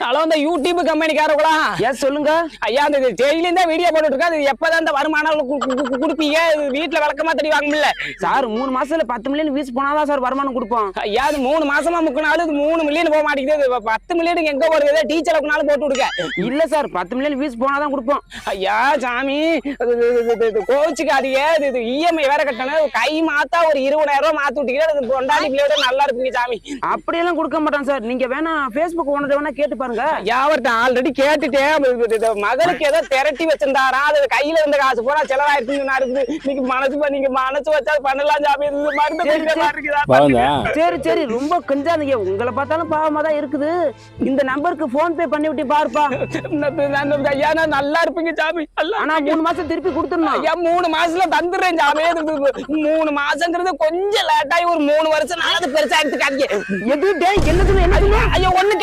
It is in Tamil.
ஹலோ, இந்த யூடியூப் கம்பெனிக்காரங்களா? எஸ் சொல்லுங்க ஐயா, அந்த டெய்லியும் தான் வீடியோ போட்டுட்டு இருக்கா. அது எப்பதான் இந்த வருமானம் கொடுப்பீங்க? வீட்டுல விளக்கமா தடி வாங்கல சார். 3 மாசத்துல 10 மில்லியன் வியூஸ் போனாதான் சார் வருமானம் கொடுப்போம். ஐயா, அது 3 மாசமா முக்கினாலும் இது 3 மில்லியன் போக மாட்டேங்குது. 10 மில்லியன் எங்க போறது? டீச்சர் அளவுக்குனாலும் போட்டு விடுங்க. இல்ல சார், 10 மில்லியன் வியூஸ் போனாதான் கொடுப்போம். ஐயா சாமி, கோச்சுக்காதீங்க. இது இஎம்ஐ வேற கட்டணும். கை மாத்தா ஒரு 20,000 ரூபாய் மாத்தி விட்டீங்கன்னா கொண்டாடி பிள்ளையோட நல்லா இருக்குங்க சாமி. அப்படியெல்லாம் கொடுக்க மாட்டான் சார். நீங்க வேணா பேஸ்புக் ஓனர் வேணா கேட்டு பாருங்க. யாவர்ட்ட ஆல்ரெடி கேட்டுட்டேன். மகளுக்கு ஏதோ திரட்டி வச்சிருந்தாரா, அது கையில இருந்த காசு போனா செலவாயிருக்குன்னு நீங்க மனசு வச்சா பண்ணலாம் சாமி. சரி சரி, ரொம்ப கஞ்சாதீங்க. உங்களை பார்த்தாலும் பாவமா தான் இருக்குது. இந்த நம்பருக்கு போன் பே பண்ணி விட்டு பாருப்பா. ஐயா, நான் நல்லா இருப்பீங்க சாமி. ஆனா 3 மாசம் திருப்பி கொடுத்துடணும். ஐயா, 3 மாசத்துல தந்துடுறேன் சாமி. 3 மாசங்கிறது கொஞ்சம் லேட் ஆகி ஒரு 3 வருஷம் நான் அது பெருசா எடுத்துக்காதீங்க. எது என்னது? ஐயா, ஒண்ணு